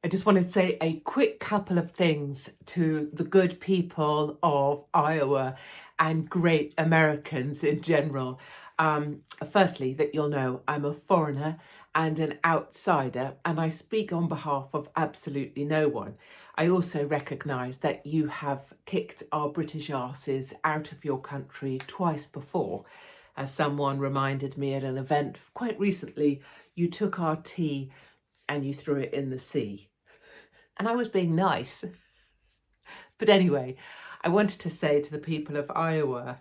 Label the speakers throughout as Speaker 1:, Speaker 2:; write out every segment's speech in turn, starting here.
Speaker 1: I just wanted to say a quick couple of things to the good people of Iowa and great Americans in general. Firstly, that you'll know I'm a foreigner and an outsider, and I speak on behalf of absolutely no one. I also recognise that you have kicked our British arses out of your country twice before. As someone reminded me at an event quite recently, you took our tea and you threw it in the sea. And I was being nice. But anyway, I wanted to say to the people of Iowa,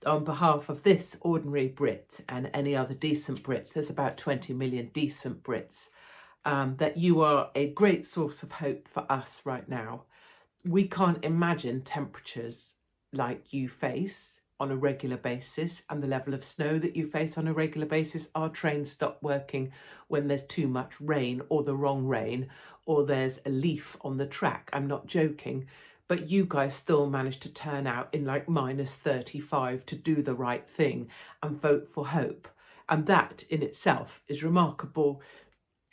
Speaker 1: on behalf of this ordinary Brit and any other decent Brits, there's about 20 million decent Brits, that you are a great source of hope for us right now. We can't imagine temperatures like you face on a regular basis and the level of snow that you face on a regular basis. Our trains stop working when there's too much rain or the wrong rain or there's a leaf on the track. I'm not joking, but you guys still managed to turn out in like -35 to do the right thing and vote for hope. And that in itself is remarkable.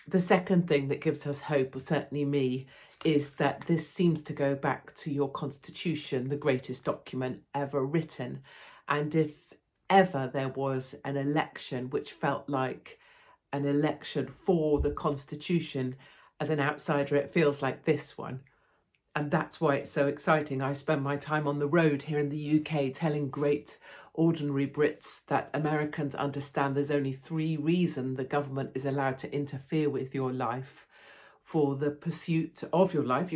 Speaker 1: The second thing that gives us hope, or certainly me, is that this seems to go back to your constitution, the greatest document ever written. And if ever there was an election which felt like an election for the constitution, as an outsider, it feels like this one. And that's why it's so exciting. I spend my time on the road here in the UK telling great ordinary Brits that Americans understand there's only 3 reasons the government is allowed to interfere with your life: for the pursuit of your life,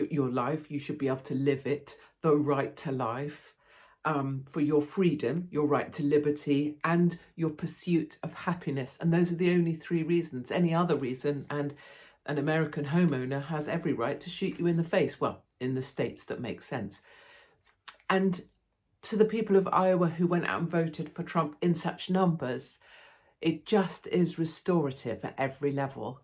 Speaker 1: you should be able to live it, the right to life, for your freedom, your right to liberty, and your pursuit of happiness. And those are the only 3 reasons. Any other reason, and an American homeowner has every right to shoot you in the face. Well, in the states that make sense. And to the people of Iowa who went out and voted for Trump in such numbers, it just is restorative at every level,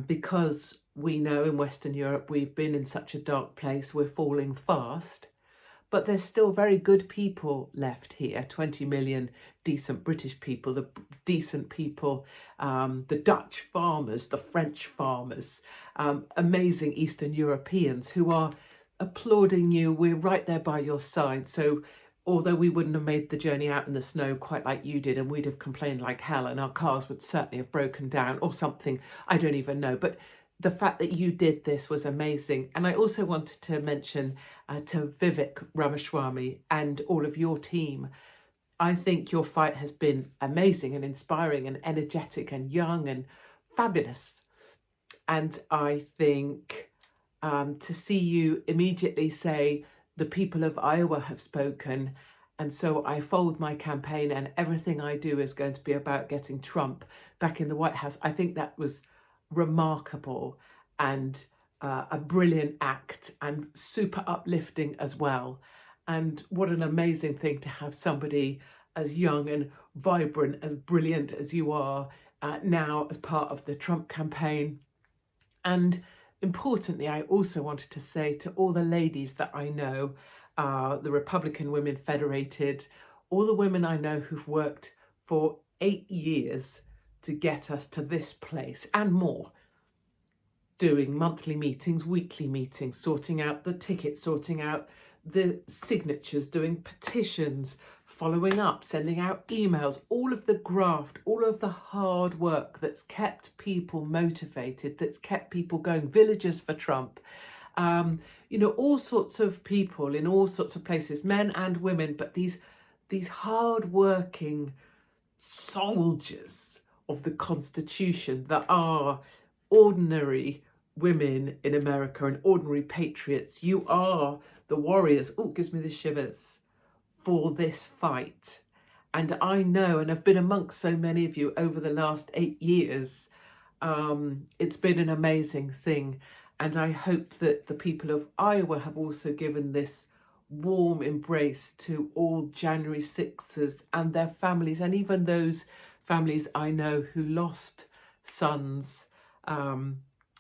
Speaker 1: because we know in Western Europe we've been in such a dark place, we're falling fast, but there's still very good people left here, 20 million decent British people, the decent people, the Dutch farmers, the French farmers, amazing Eastern Europeans who are applauding you. We're right there by your side. So although we wouldn't have made the journey out in the snow quite like you did, and we'd have complained like hell, and our cars would certainly have broken down or something, I don't even know. But the fact that you did this was amazing. And I also wanted to mention to Vivek Ramaswamy and all of your team, I think your fight has been amazing and inspiring and energetic and young and fabulous. And I think to see you immediately say, the people of Iowa have spoken, and so I fold my campaign and everything I do is going to be about getting Trump back in the White House. I think that was remarkable and a brilliant act and super uplifting as well. And what an amazing thing to have somebody as young and vibrant, as brilliant as you are now as part of the Trump campaign. And importantly, I also wanted to say to all the ladies that I know, the Republican Women Federated, all the women I know who've worked for 8 years to get us to this place and more, doing monthly meetings, weekly meetings, sorting out the tickets, sorting out the signatures, doing petitions, following up, sending out emails, all of the graft, all of the hard work that's kept people motivated, that's kept people going, villagers for Trump, all sorts of people in all sorts of places, men and women, but these hard-working soldiers of the Constitution that are ordinary women in America and ordinary patriots. You are the warriors, gives me the shivers, for this fight. And I know, and I've been amongst so many of you over the last 8 years, it's been an amazing thing. And I hope that the people of Iowa have also given this warm embrace to all January 6ers and their families, and even those families I know who lost sons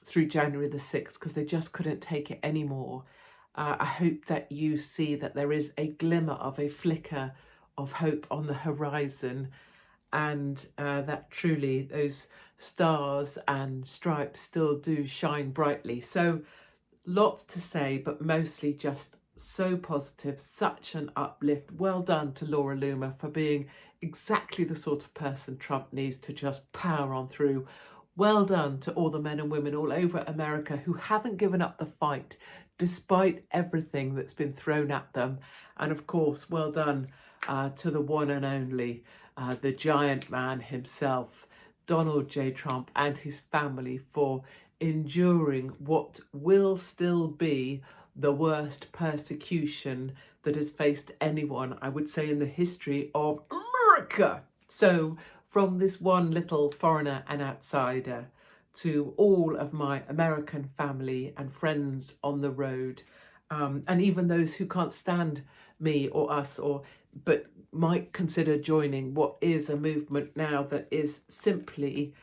Speaker 1: through January the 6th because they just couldn't take it anymore. I hope that you see that there is a glimmer of a flicker of hope on the horizon, and that truly those stars and stripes still do shine brightly. So lots to say, but mostly just so positive, such an uplift. Well done to Laura Loomer for being exactly the sort of person Trump needs to just power on through. Well done to all the men and women all over America who haven't given up the fight despite everything that's been thrown at them. And of course, well done to the one and only, the giant man himself, Donald J. Trump, and his family for enduring what will still be the worst persecution that has faced anyone, I would say, in the history of America. So from this one little foreigner and outsider to all of my American family and friends on the road, and even those who can't stand me or us, but might consider joining what is a movement now that is simply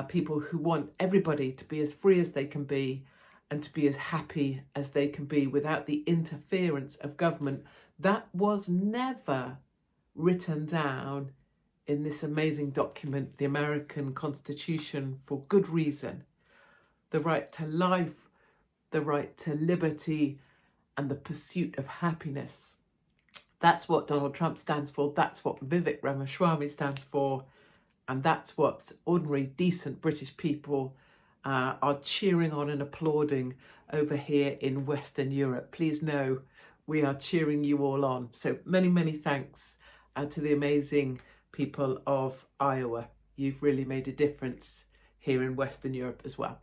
Speaker 1: people who want everybody to be as free as they can be and to be as happy as they can be without the interference of government. That was never written down in this amazing document, the American Constitution, for good reason. The right to life, the right to liberty, and the pursuit of happiness. That's what Donald Trump stands for. That's what Vivek Ramaswamy stands for. And that's what ordinary, decent British people are cheering on and applauding over here in Western Europe. Please know we are cheering you all on. So many, many thanks to the amazing people of Iowa. You've really made a difference here in Western Europe as well.